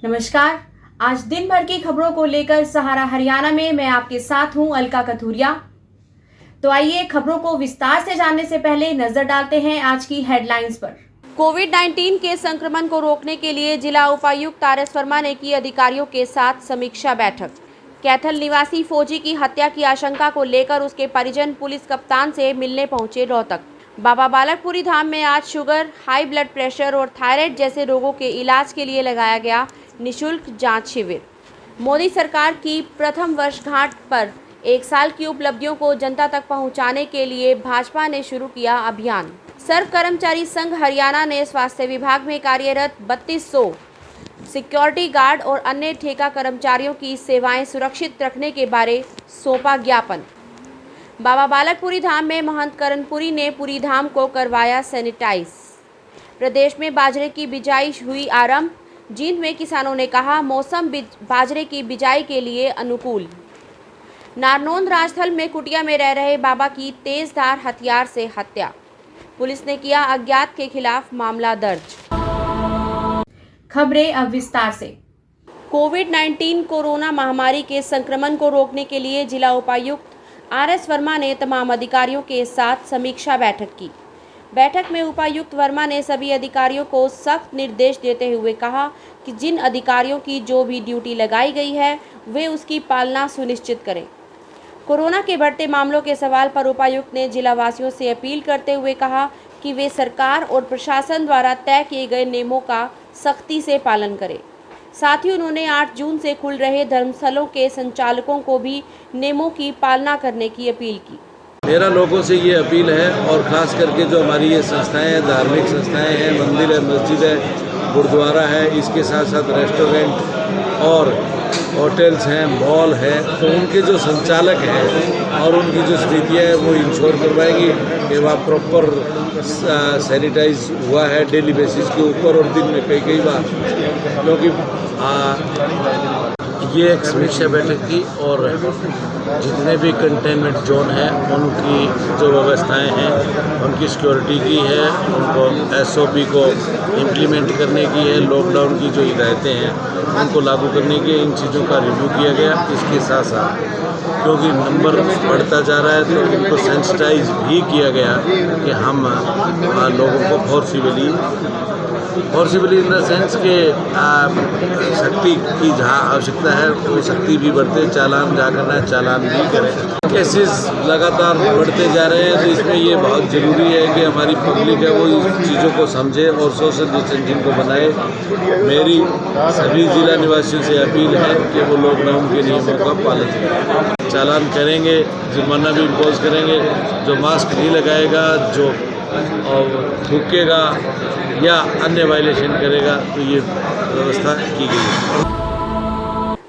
नमस्कार। आज दिन भर की खबरों को लेकर सहारा हरियाणा में मैं आपके साथ हूं अलका कथूरिया। तो आइए खबरों को विस्तार से जानने से पहले नजर डालते हैं आज की हेडलाइंस पर। कोविड-19 के संक्रमण को रोकने के लिए जिला उपायुक्त आर.एस. वर्मा ने की अधिकारियों के साथ समीक्षा बैठक। कैथल निवासी फौजी की हत्या की आशंका को लेकर उसके परिजन पुलिस कप्तान से मिलने पहुंचे रोहतक। बाबा बालकपुरी धाम में आज शुगर, हाई ब्लड प्रेशर और थायराइड जैसे रोगों के इलाज के लिए लगाया गया निशुल्क जांच शिविर। मोदी सरकार की प्रथम वर्षगांठ पर 1 साल की उपलब्धियों को जनता तक पहुंचाने के लिए भाजपा ने शुरू किया अभियान। सर्व कर्मचारी संघ हरियाणा ने स्वास्थ्य विभाग में कार्यरत 3200 सिक्योरिटी गार्ड और अन्य ठेका कर्मचारियों की सेवाएं सुरक्षित रखने के बारे सौंपा ज्ञापन। बाबा बालकपुरी धाम में महंत करणपुरी ने पूरी धाम को करवाया सैनिटाइज। प्रदेश में बाजरे की बिजाई हुई आरंभ। जींद में किसानों ने कहा मौसम बाजरे की बिजाई के लिए अनुकूल। नारनौंद राजथल में कुटिया में रह रहे बाबा की तेजधार हथियार से हत्या। पुलिस ने किया अज्ञात के खिलाफ मामला दर्ज। खबरें अब विस्तार से। कोविड-19 कोरोना महामारी के संक्रमण को रोकने के लिए जिला उपायुक्त आर.एस. वर्मा ने तमाम अधिकारियों के साथ समीक्षा बैठक की। बैठक में उपायुक्त वर्मा ने सभी अधिकारियों को सख्त निर्देश देते हुए कहा कि जिन अधिकारियों की जो भी ड्यूटी लगाई गई है वे उसकी पालना सुनिश्चित करें। कोरोना के बढ़ते मामलों के सवाल पर उपायुक्त ने जिलावासियों से अपील करते हुए कहा कि वे सरकार और प्रशासन द्वारा तय किए गए नियमों का सख्ती से पालन करें। साथ ही उन्होंने 8 जून से खुल रहे धर्मस्थलों के संचालकों को भी नियमों की पालना करने की अपील की। मेरा लोगों से ये अपील है और ख़ास करके जो हमारी ये संस्थाएं हैं, धार्मिक संस्थाएं हैं, मंदिर है, मस्जिद है, गुरुद्वारा है, इसके साथ साथ रेस्टोरेंट और होटल्स हैं, मॉल है, तो उनके जो संचालक हैं और उनकी जो स्थितियाँ है वो इंश्योर करवाएंगी कि वह प्रॉपर सैनिटाइज हुआ है डेली बेसिस के ऊपर और दिन में कई बार, क्योंकि ये एक समीक्षा बैठक थी और जितने भी कंटेनमेंट जोन है उनकी जो व्यवस्थाएं हैं उनकी सिक्योरिटी की है, उनको SOP को इम्प्लीमेंट करने की है, लॉकडाउन की जो हिदायतें हैं उनको लागू करने की, इन चीज़ों का रिव्यू किया गया। इसके साथ साथ क्योंकि नंबर बढ़ता जा रहा है तो उनको सेंसिटाइज भी किया गया कि हम लोगों को फॉर्सिबली इन द सेंस के सख्ती की जहाँ आवश्यकता है वो सख्ती भी बढ़ते, चालान जहाँ करना है चालान भी करें। केसेस लगातार बढ़ते जा रहे हैं तो इसमें ये बहुत ज़रूरी है कि हमारी पब्लिक है वो इन चीज़ों को समझे और सोशल डिस्टेंसिंग को बनाए। मेरी सभी जिला निवासियों से अपील है कि वो लॉकडाउन के नियमों का पालन करें। चालान करेंगे, जुर्माना भी इम्पोज करेंगे। जो मास्क नहीं लगाएगा, जो थूकेगा या अन्य वायलेशन करेगा तो ये व्यवस्था की गई है।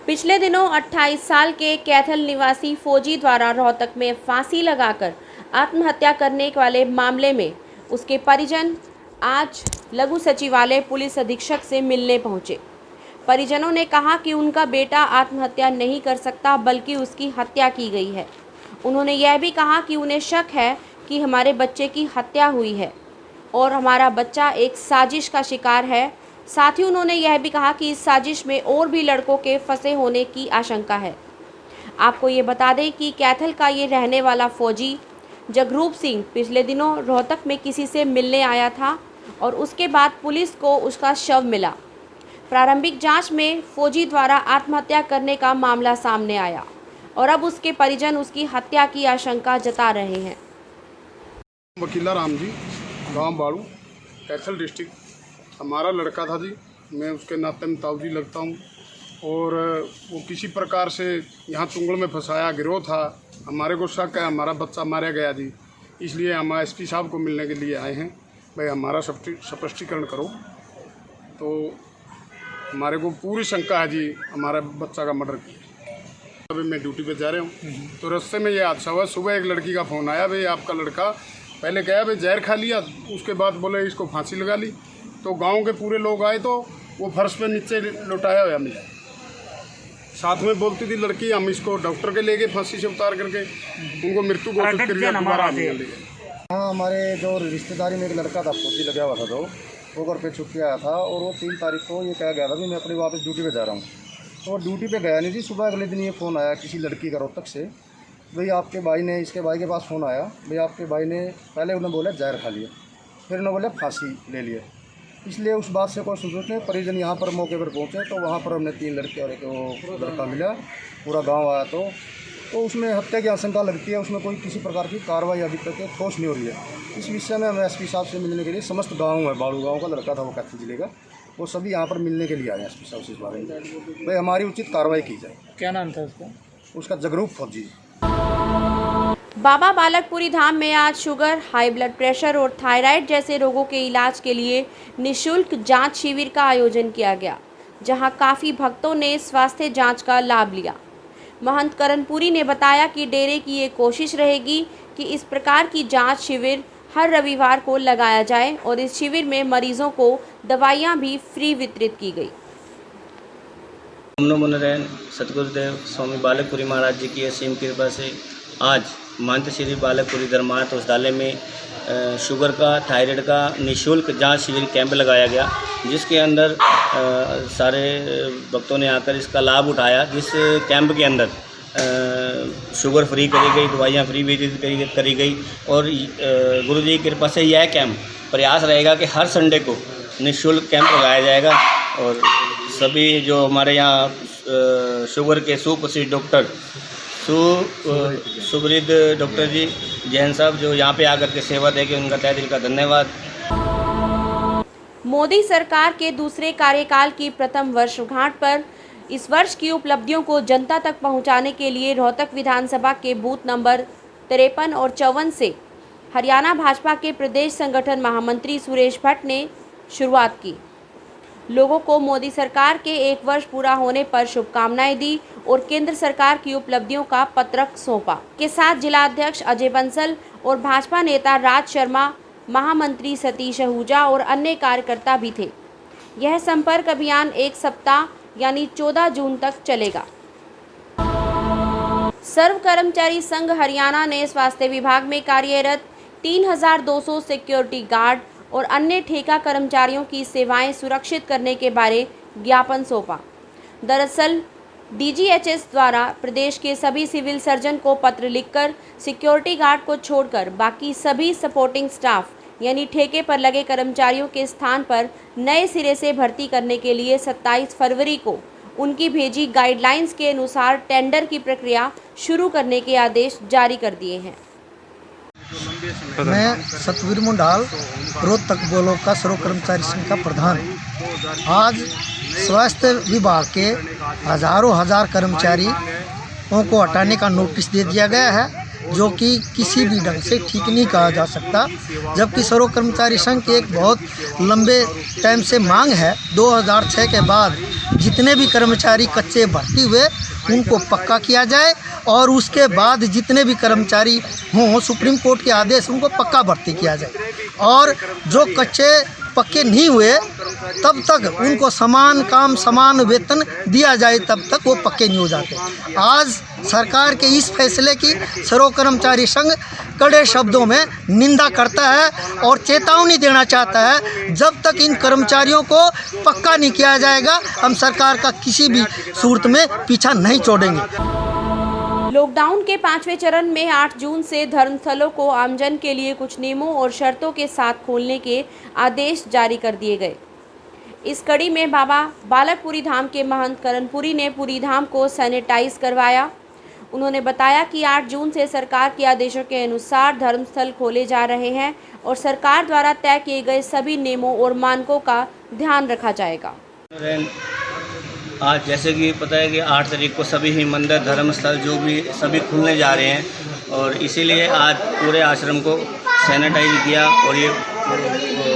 पिछले दिनों 28 साल के कैथल निवासी फौजी द्वारा रोहतक में फांसी लगाकर आत्महत्या करने वाले मामले में उसके परिजन आज लघु सचिवालय पुलिस अधीक्षक से मिलने पहुंचे। परिजनों ने कहा कि उनका बेटा आत्महत्या नहीं कर सकता बल्कि उसकी हत्या की गई है। उन्होंने यह भी कहा कि उन्हें शक है कि हमारे बच्चे की हत्या हुई है और हमारा बच्चा एक साजिश का शिकार है। साथ ही उन्होंने यह भी कहा कि इस साजिश में और भी लड़कों के फंसे होने की आशंका है। आपको ये बता दें कि कैथल का ये रहने वाला फौजी जगरूप सिंह पिछले दिनों रोहतक में किसी से मिलने आया था और उसके बाद पुलिस को उसका शव मिला। प्रारंभिक जांच में फौजी द्वारा आत्महत्या करने का मामला सामने आया और अब उसके परिजन उसकी हत्या की आशंका जता रहे हैं। वकीला राम जी, गांव बाड़ू, कैथल डिस्ट्रिक्ट, हमारा लड़का था जी। मैं उसके नाते में ताऊ जी लगता हूँ और वो किसी प्रकार से यहाँ तुंगड़ में फंसाया गिरोह था। हमारे को शक है हमारा बच्चा मारा गया जी, इसलिए हम SP साहब को मिलने के लिए आए हैं। भाई हमारा स्पष्टीकरण करो। तो हमारे को पूरी शंका है जी हमारे बच्चा का मर्डर किया। अभी मैं ड्यूटी पे जा रहा हूँ तो रास्ते में ये हादसा हुआ। सुबह एक लड़की का फ़ोन आया, भाई आपका लड़का पहले कहा भाई जहर खा लिया, उसके बाद बोले इसको फांसी लगा ली। तो गांव के पूरे लोग आए तो वो फर्श पे नीचे लौटाया हुआ मिला। साथ में बोलती थी लड़की हम इसको डॉक्टर के ले गए फांसी से उतार करके, उनको मृत्यु घोषित कर दिया। हाँ, हमारे जो रिश्तेदारी में एक लड़का था फौजी लगा हुआ था, तो वो घर पे छुट्टी आया था और वो 3 तारीख को ये कहा गया था कि मैं अपनी वापस ड्यूटी पे जा रहा हूँ। तो ड्यूटी पे गया नहीं थी। सुबह अगले दिन ये फ़ोन आया किसी लड़की का रोहतक से, भाई आपके भाई ने, इसके भाई के पास फ़ोन आया, भाई आपके भाई ने, पहले उन्हें बोला जहर खा लिया, फिर उन्हें बोला फांसी ले लिया। इसलिए उस बात से कोई सुनते नहीं। परिजन यहाँ पर मौके पर पहुँचे तो वहाँ पर हमने 3 लड़के और एक वो लड़का मिला। पूरा गांव आया तो उसमें हत्या की आशंका लगती है। उसमें कोई किसी प्रकार की कार्रवाई अभी तक ठोस नहीं हो रही है। इस विषय में हम एसपी साहब से मिलने के लिए, समस्त गाँव है, बाड़ू गाँव का लड़का था वो कैथल जिले का, वो सभी यहाँ पर मिलने के लिए आए हैं एसपी साहब से इस बारे में, भाई हमारी उचित कार्रवाई की जाए। क्या नाम था उसका? उसका जगरूप फौजी। बाबा बालकपुरी धाम में आज शुगर, हाई ब्लड प्रेशर और थायराइड जैसे रोगों के इलाज के लिए निःशुल्क जांच शिविर का आयोजन किया गया, जहां काफ़ी भक्तों ने स्वास्थ्य जांच का लाभ लिया। महंत करणपुरी ने बताया कि डेरे की ये कोशिश रहेगी कि इस प्रकार की जांच शिविर हर रविवार को लगाया जाए और इस शिविर में मरीजों को दवाइयां भी फ्री वितरित की गई। मुनरेन सतगुरुदेव स्वामी बालकपुरी महाराज जी की असीम कृपा से आज महंत श्री बालकपुरी धर्मार्थ औषधालय में शुगर का, थायराइड का निःशुल्क जांच शिविर कैंप लगाया गया, जिसके अंदर सारे भक्तों ने आकर इसका लाभ उठाया। जिस कैंप के अंदर शुगर फ्री करी गई, दवाइयाँ फ्री वितरित करी गई और गुरु जी की कृपा से यह कैंप प्रयास रहेगा कि हर संडे को निःशुल्क कैंप लगाया जाएगा और सभी जो हमारे यहाँ शुगर के सुप्रसिद्ध डॉक्टर सुब्रिद डॉक्टर जी जैन साहब जो यहाँ पे आकर के सेवा देंगे, उनका तहे दिल का धन्यवाद। मोदी सरकार के दूसरे कार्यकाल की प्रथम वर्षगांठ पर इस वर्ष की उपलब्धियों को जनता तक पहुंचाने के लिए रोहतक विधानसभा के बूथ नंबर 53 और 54 से हरियाणा भाजपा के प्रदेश संगठन महामंत्री सुरेश भट्ट ने शुरुआत की। लोगों को मोदी सरकार के 1 वर्ष पूरा होने पर शुभकामनाएं दी और केंद्र सरकार की उपलब्धियों का पत्रक सौंपा। के साथ जिला अध्यक्ष अजय बंसल और भाजपा नेता राज शर्मा, महामंत्री सतीश आहूजा और अन्य कार्यकर्ता भी थे। यह संपर्क अभियान 1 सप्ताह यानी 14 जून तक चलेगा। सर्व कर्मचारी संघ हरियाणा ने स्वास्थ्य विभाग में कार्यरत 3200 सिक्योरिटी गार्ड और अन्य ठेका कर्मचारियों की सेवाएं सुरक्षित करने के बारे ज्ञापन सौंपा। दरअसल डीजीएचएस द्वारा प्रदेश के सभी सिविल सर्जन को पत्र लिखकर सिक्योरिटी गार्ड को छोड़कर बाकी सभी सपोर्टिंग स्टाफ यानी ठेके पर लगे कर्मचारियों के स्थान पर नए सिरे से भर्ती करने के लिए 27 फरवरी को उनकी भेजी गाइडलाइंस के अनुसार टेंडर की प्रक्रिया शुरू करने के आदेश जारी कर दिए हैं। मैं सतवीर मुंडाल, रोहतक ब्लॉक का सर्व कर्मचारी संघ का प्रधान। आज स्वास्थ्य विभाग के हजार कर्मचारियों को हटाने का नोटिस दे दिया गया है, जो कि किसी भी ढंग से ठीक नहीं कहा जा सकता। जबकि सर्व कर्मचारी संघ की एक बहुत लंबे टाइम से मांग है, 2006 के बाद जितने भी कर्मचारी कच्चे भर्ती हुए उनको पक्का किया जाए और उसके बाद जितने भी कर्मचारी हों, सुप्रीम कोर्ट के आदेश उनको पक्का भर्ती किया जाए और जो कच्चे पक्के नहीं हुए तब तक उनको समान काम समान वेतन दिया जाए, तब तक वो पक्के नहीं हो जाते। आज सरकार के इस फैसले की सर्व कर्मचारी संघ कड़े शब्दों में निंदा करता है और चेतावनी देना चाहता है, जब तक इन कर्मचारियों को पक्का नहीं किया जाएगा हम सरकार का किसी भी सूरत में पीछा नहीं छोड़ेंगे। लॉकडाउन के 5वें चरण में 8 जून से धर्मस्थलों को आमजन के लिए कुछ नियमों और शर्तों के साथ खोलने के आदेश जारी कर दिए गए। इस कड़ी में बाबा बालकपुरी धाम के महंत करणपुरी ने पूरी धाम को सैनिटाइज करवाया। उन्होंने बताया कि 8 जून से सरकार के आदेशों के अनुसार धर्मस्थल खोले जा रहे हैं और सरकार द्वारा तय किए गए सभी नियमों और मानकों का ध्यान रखा जाएगा। आज जैसे कि पता है कि 8 तारीख को सभी ही मंदिर, धर्मस्थल जो भी सभी खुलने जा रहे हैं और इसीलिए आज पूरे आश्रम को सैनिटाइज किया और ये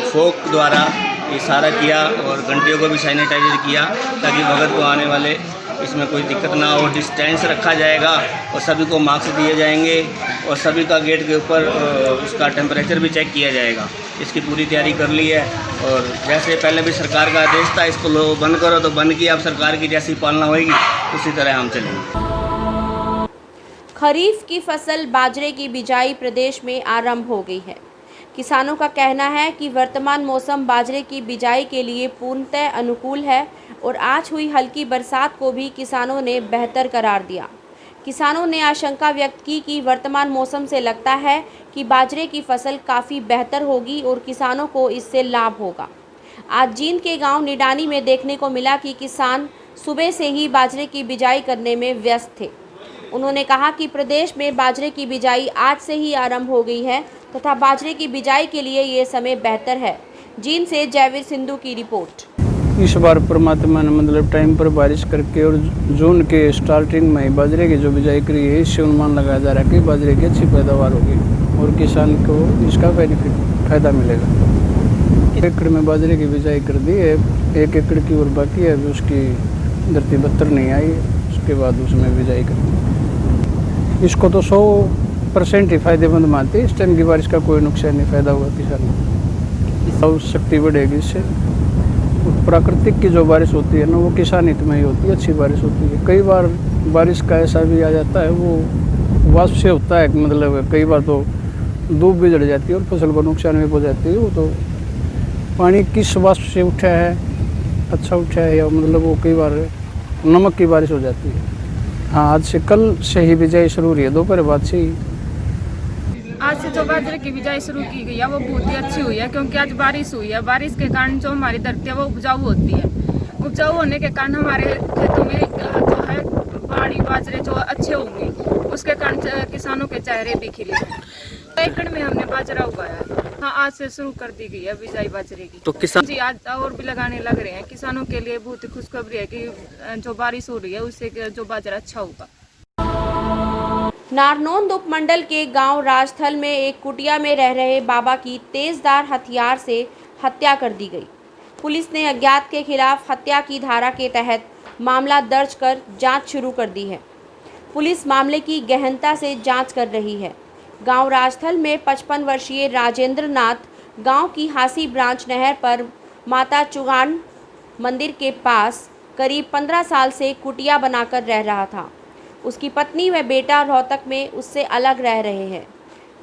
फोक द्वारा इशारा किया और घंटियों को भी सैनिटाइज किया ताकि भगत को आने वाले इसमें कोई दिक्कत ना हो। डिस्टेंस रखा जाएगा और सभी को मास्क दिए जाएंगे और सभी का गेट के ऊपर उसका टेम्परेचर भी चेक किया जाएगा। इसकी पूरी तैयारी कर ली है और जैसे पहले भी सरकार का आदेश था इसको लोग बंद करो तो बंद किया, अब सरकार की जैसी पालना होगी उसी तरह हम चलेंगे। खरीफ की फसल बाजरे की बिजाई प्रदेश में आरंभ हो गई है। किसानों का कहना है कि वर्तमान मौसम बाजरे की बिजाई के लिए पूर्णतः अनुकूल है और आज हुई हल्की बरसात को भी किसानों ने बेहतर करार दिया। किसानों ने आशंका व्यक्त की कि वर्तमान मौसम से लगता है कि बाजरे की फसल काफ़ी बेहतर होगी और किसानों को इससे लाभ होगा। आज जींद के गांव निडानी में देखने को मिला कि किसान सुबह से ही बाजरे की बिजाई करने में व्यस्त थे। उन्होंने कहा कि प्रदेश में बाजरे की बिजाई आज से ही आरंभ हो गई है तथा बाजरे की बिजाई के लिए ये समय बेहतर है। जींद से जयवीर सिंधु की रिपोर्ट। इस बार परमात्मा ने मतलब टाइम पर बारिश करके और जून के स्टार्टिंग में ही बाजरे की जो बिजाई करी है, इससे अनुमान लगाया जा रहा है कि बाजरे की अच्छी पैदावार होगी और किसान को इसका फायदा मिलेगा। 1 एकड़ में बाजरे की बिजाई कर दी है, 1 एकड़ की और बाकी है, अभी उसकी धरती 72 नहीं आई है, उसके बाद उसमें बिजाई कर दी। इसको तो 100% ही फायदेमंद मानते हैं। इस टाइम की बारिश का कोई नुकसान नहीं, फायदा होगा किसान को, शक्ति बढ़ेगी इससे। प्राकृतिक की जो बारिश होती है ना, वो किसान हित में ही होती है, अच्छी बारिश होती है। कई बार बारिश का ऐसा भी आ जाता है, वो वाष्प से होता है, मतलब कई बार तो धूप भी जड़ जाती है और फसल को नुकसान भी हो जाती है। वो तो पानी किस वाष्प से उठा है, अच्छा उठा है या मतलब वो कई बार नमक की बारिश हो जाती है। हाँ, आज से कल से ही बिजाई शुरू हो रही है, दोपहर बाद से ही। आज से जो बाजरे की बिजाई शुरू की गई है वो बहुत ही अच्छी हुई है, क्योंकि आज बारिश हुई है। बारिश के कारण जो हमारी धरती है वो उपजाऊ होती है। उपजाऊ होने के कारण हमारे खेतों में जो है पहाड़ी बाजरे जो अच्छे होंगे, उसके कारण किसानों के चेहरे भी खिले। 1 एकड़ में हमने बाजरा उगाया है। हाँ, आज से शुरू कर दी गई है बिजाई बाजरे की। तो किसान जी आज और भी लगाने लग रहे हैं। किसानों के लिए बहुत ही खुशखबरी है कि जो बारिश हो रही है उससे जो बाजरा अच्छा होगा। नारनौंद उपमंडल के गांव राजथल में एक कुटिया में रह रहे बाबा की तेजदार हथियार से हत्या कर दी गई। पुलिस ने अज्ञात के खिलाफ हत्या की धारा के तहत मामला दर्ज कर जांच शुरू कर दी है। पुलिस मामले की गहनता से जांच कर रही है। गांव राजथल में 55 वर्षीय राजेंद्र नाथ गांव की हासी ब्रांच नहर पर माता चुगान मंदिर के पास करीब 15 साल से कुटिया बनाकर रह रहा था। उसकी पत्नी व बेटा रोहतक में उससे अलग रह रहे हैं।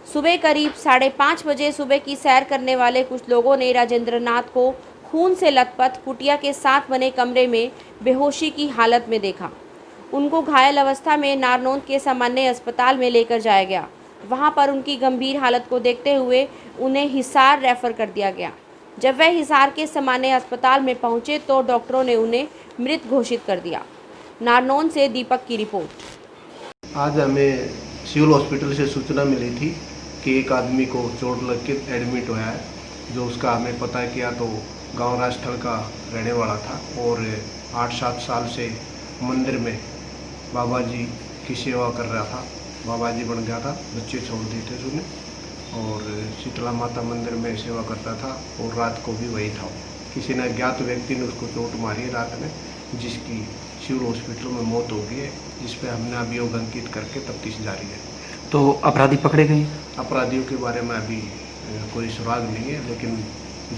सुबह करीब 5:30 बजे सुबह की सैर करने वाले कुछ लोगों ने राजेंद्र नाथ को खून से लथपथ कुटिया के साथ बने कमरे में बेहोशी की हालत में देखा। उनको घायल अवस्था में नारनौंद के सामान्य अस्पताल में लेकर जाया गया। वहां पर उनकी गंभीर हालत को देखते हुए उन्हें हिसार रेफर कर दिया गया। जब वह हिसार के सामान्य अस्पताल में पहुंचे तो डॉक्टरों ने उन्हें मृत घोषित कर दिया। नारनौंद से दीपक की रिपोर्ट। आज हमें सिविल हॉस्पिटल से सूचना मिली थी कि एक आदमी को चोट लग के एडमिट हुआ है, जो उसका हमें पता किया तो गांव राजस्थल का रहने वाला था और 8-7 साल से मंदिर में बाबा जी की सेवा कर रहा था। बाबा जी बन गया था, बच्चे छोड़ दिए थे उसने और शीतला माता मंदिर में सेवा करता था और रात को भी वही था। किसी ने अज्ञात व्यक्ति ने उसको चोट मारी रात में, जिसकी सिविल हॉस्पिटल में मौत हो गई है, जिस पर हमने अभियोग अंकित करके तफ्तीश जारी है। तो अपराधी पकड़े गए? अपराधियों के बारे में अभी कोई सुराग नहीं है, लेकिन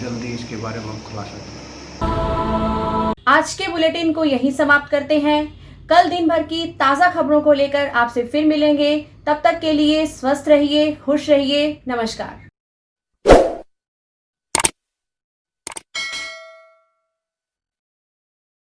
जल्दी इसके बारे में हम खुलासा करेंगे। आज के बुलेटिन को यहीं समाप्त करते हैं। कल दिन भर की ताज़ा खबरों को लेकर आपसे फिर मिलेंगे। तब तक के लिए स्वस्थ रहिए, खुश रहिए। नमस्कार।